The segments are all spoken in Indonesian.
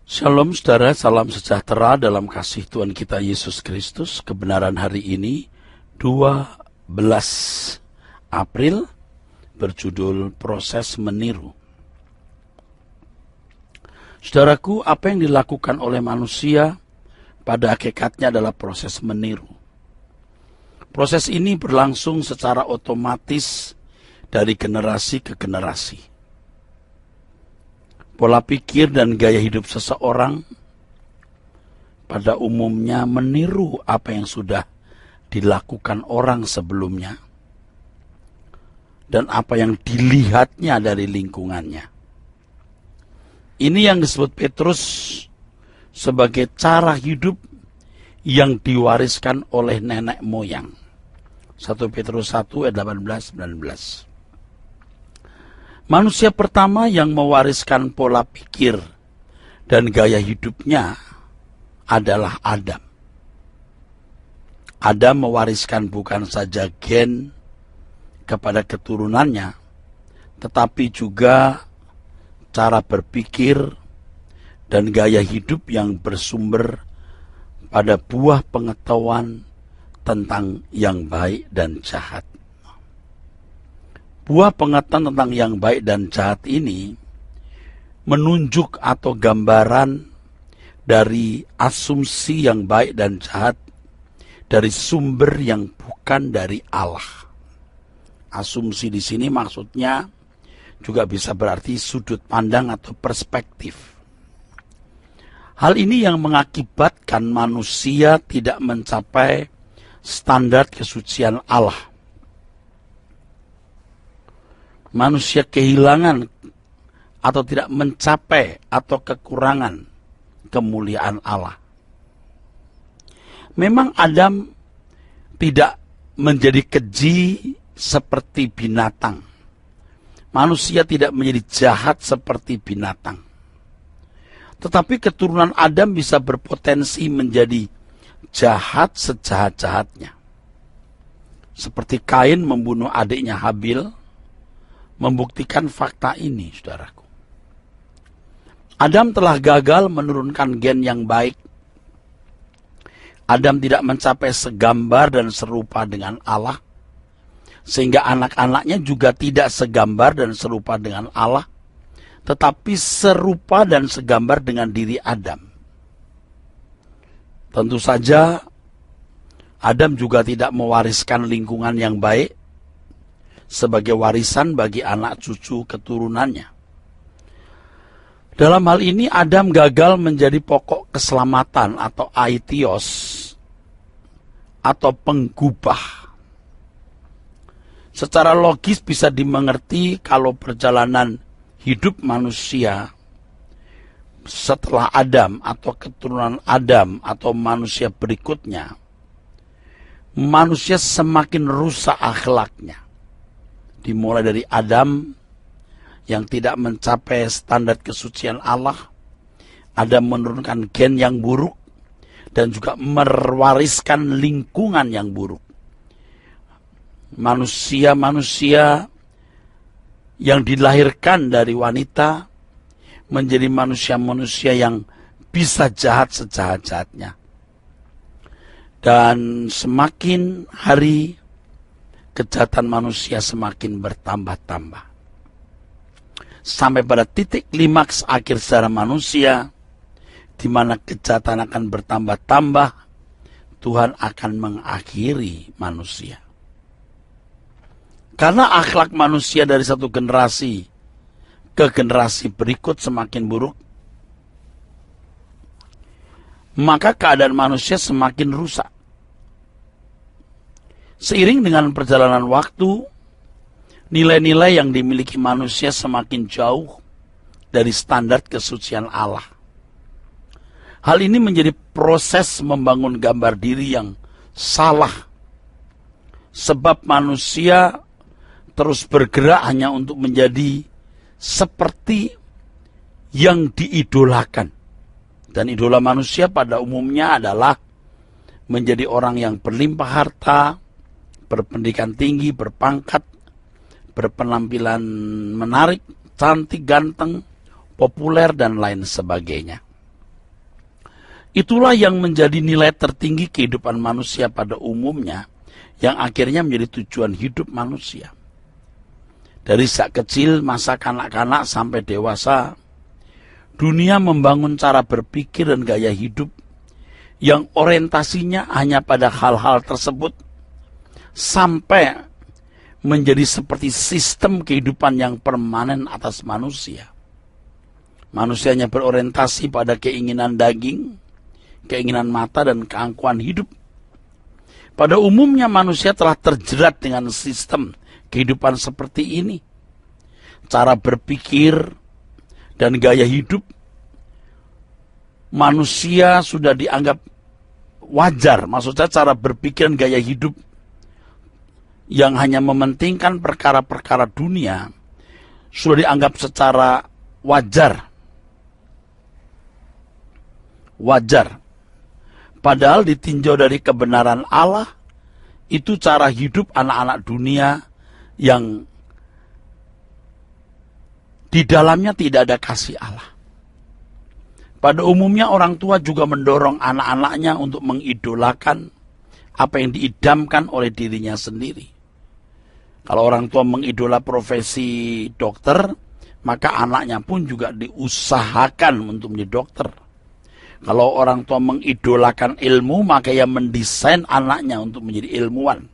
Shalom saudara, salam sejahtera dalam kasih Tuhan kita Yesus Kristus. Kebenaran hari ini 12 April berjudul Proses Meniru. Saudaraku, apa yang dilakukan oleh manusia pada hakikatnya adalah proses meniru. Proses ini berlangsung secara otomatis dari generasi ke generasi. Pola pikir dan gaya hidup seseorang pada umumnya meniru apa yang sudah dilakukan orang sebelumnya dan apa yang dilihatnya dari lingkungannya. Ini yang disebut Petrus sebagai cara hidup yang diwariskan oleh nenek moyang. 1 Petrus 1 ayat 18-19. Manusia pertama yang mewariskan pola pikir dan gaya hidupnya adalah Adam. Adam mewariskan bukan saja gen kepada keturunannya, tetapi juga cara berpikir dan gaya hidup yang bersumber pada buah pengetahuan tentang yang baik dan jahat. Buah pengetahuan tentang yang baik dan jahat ini menunjuk atau gambaran dari asumsi yang baik dan jahat dari sumber yang bukan dari Allah. Asumsi di sini maksudnya juga bisa berarti sudut pandang atau perspektif. Hal ini yang mengakibatkan manusia tidak mencapai standar kesucian Allah. Manusia kehilangan atau tidak mencapai atau kekurangan kemuliaan Allah. Memang Adam tidak menjadi keji seperti binatang. Manusia tidak menjadi jahat seperti binatang. Tetapi keturunan Adam bisa berpotensi menjadi jahat sejahat-jahatnya. Seperti Kain membunuh adiknya Habil, membuktikan fakta ini, saudaraku. Adam telah gagal menurunkan gen yang baik. Adam tidak mencapai segambar dan serupa dengan Allah, sehingga anak-anaknya juga tidak segambar dan serupa dengan Allah, tetapi serupa dan segambar dengan diri Adam. Tentu saja, Adam juga tidak mewariskan lingkungan yang baik sebagai warisan bagi anak cucu keturunannya. Dalam hal ini Adam gagal menjadi pokok keselamatan atau aitios atau penggubah. Secara logis bisa dimengerti kalau perjalanan hidup manusia setelah Adam atau keturunan Adam atau manusia berikutnya, manusia semakin rusak akhlaknya. Dimulai dari Adam yang tidak mencapai standar kesucian Allah, Adam menurunkan gen yang buruk dan juga mewariskan lingkungan yang buruk. Manusia-manusia yang dilahirkan dari wanita menjadi manusia-manusia yang bisa jahat sejahat-jahatnya. Dan semakin hari kejahatan manusia semakin bertambah-tambah. Sampai pada titik klimaks akhir sejarah manusia, di mana kejahatan akan bertambah-tambah, Tuhan akan mengakhiri manusia. Karena akhlak manusia dari satu generasi ke generasi berikut semakin buruk, maka keadaan manusia semakin rusak. Seiring dengan perjalanan waktu, nilai-nilai yang dimiliki manusia semakin jauh dari standar kesucian Allah. Hal ini menjadi proses membangun gambar diri yang salah. Sebab manusia terus bergerak hanya untuk menjadi seperti yang diidolakan. Dan idola manusia pada umumnya adalah menjadi orang yang berlimpah harta, berpendidikan tinggi, berpangkat, berpenampilan menarik, cantik, ganteng, populer, dan lain sebagainya. Itulah yang menjadi nilai tertinggi kehidupan manusia pada umumnya, yang akhirnya menjadi tujuan hidup manusia. Dari sejak kecil, masa kanak-kanak sampai dewasa, dunia membangun cara berpikir dan gaya hidup yang orientasinya hanya pada hal-hal tersebut, sampai menjadi seperti sistem kehidupan yang permanen atas manusia. Manusianya berorientasi pada keinginan daging, keinginan mata, dan keangkuhan hidup. Pada umumnya manusia telah terjerat dengan sistem kehidupan seperti ini. Cara berpikir dan gaya hidup manusia sudah dianggap wajar. Maksudnya cara berpikir dan gaya hidup yang hanya mementingkan perkara-perkara dunia sudah dianggap secara wajar. Padahal ditinjau dari kebenaran Allah, itu cara hidup anak-anak dunia yang di dalamnya tidak ada kasih Allah. Pada umumnya orang tua juga mendorong anak-anaknya untuk mengidolakan apa yang diidamkan oleh dirinya sendiri. Kalau orang tua mengidola profesi dokter, maka anaknya pun juga diusahakan untuk menjadi dokter. Kalau orang tua mengidolakan ilmu, maka ia mendesain anaknya untuk menjadi ilmuwan.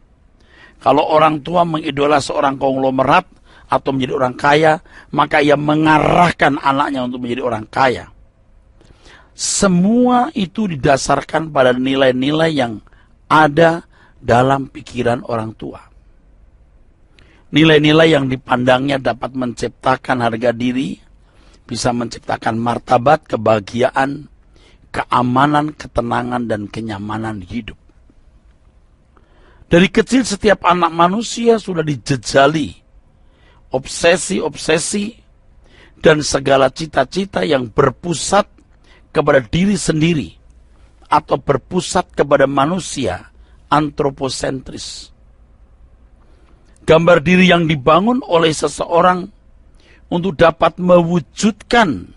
Kalau orang tua mengidola seorang konglomerat atau menjadi orang kaya, maka ia mengarahkan anaknya untuk menjadi orang kaya. Semua itu didasarkan pada nilai-nilai yang ada dalam pikiran orang tua. Nilai-nilai yang dipandangnya dapat menciptakan harga diri, bisa menciptakan martabat, kebahagiaan, keamanan, ketenangan, dan kenyamanan hidup. Dari kecil setiap anak manusia sudah dijejali obsesi-obsesi dan segala cita-cita yang berpusat kepada diri sendiri atau berpusat kepada manusia, antroposentris. Gambar diri yang dibangun oleh seseorang untuk dapat mewujudkan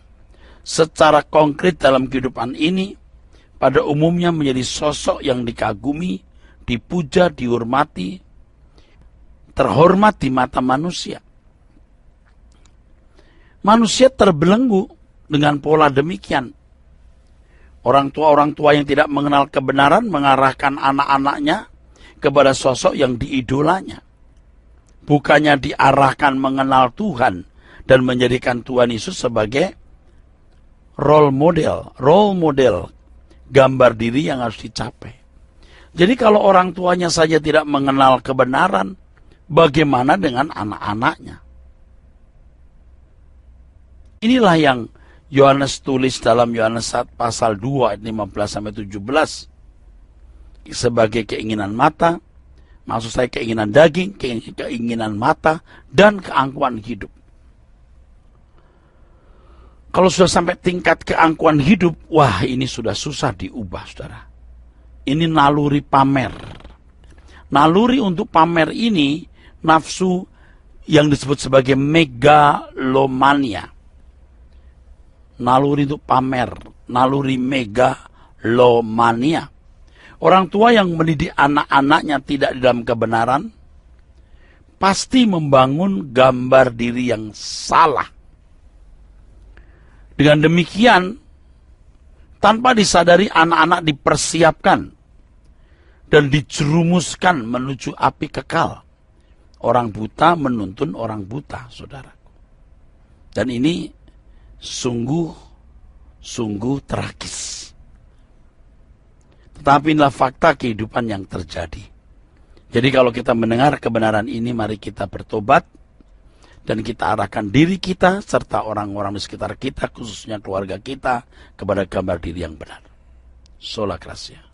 secara konkret dalam kehidupan ini, pada umumnya menjadi sosok yang dikagumi, dipuja, dihormati, terhormat di mata manusia. Manusia terbelenggu dengan pola demikian. Orang tua yang tidak mengenal kebenaran mengarahkan anak-anaknya kepada sosok yang diidolanya. Bukannya diarahkan mengenal Tuhan dan menjadikan Tuhan Yesus sebagai role model, gambar diri yang harus dicapai. Jadi kalau orang tuanya saja tidak mengenal kebenaran, bagaimana dengan anak-anaknya? Inilah yang Yohanes tulis dalam Yohanes 1 pasal 2 ayat 15-17. Sebagai keinginan mata, maksud saya keinginan daging, keinginan mata, dan keangkuhan hidup. Kalau sudah sampai tingkat keangkuhan hidup, wah ini sudah susah diubah, saudara. Ini naluri pamer. Naluri untuk pamer ini, nafsu yang disebut sebagai megalomania. Naluri untuk pamer, naluri megalomania. Orang tua yang mendidik anak-anaknya tidak di dalam kebenaran, pasti membangun gambar diri yang salah. Dengan demikian, tanpa disadari anak-anak dipersiapkan dan dijerumuskan menuju api kekal. Orang buta menuntun orang buta, saudaraku. Dan ini sungguh tragis. Tetapi inilah fakta kehidupan yang terjadi. Jadi kalau kita mendengar kebenaran ini, mari kita bertobat. Dan kita arahkan diri kita serta orang-orang di sekitar kita, khususnya keluarga kita, kepada gambar diri yang benar. Sola Gracia.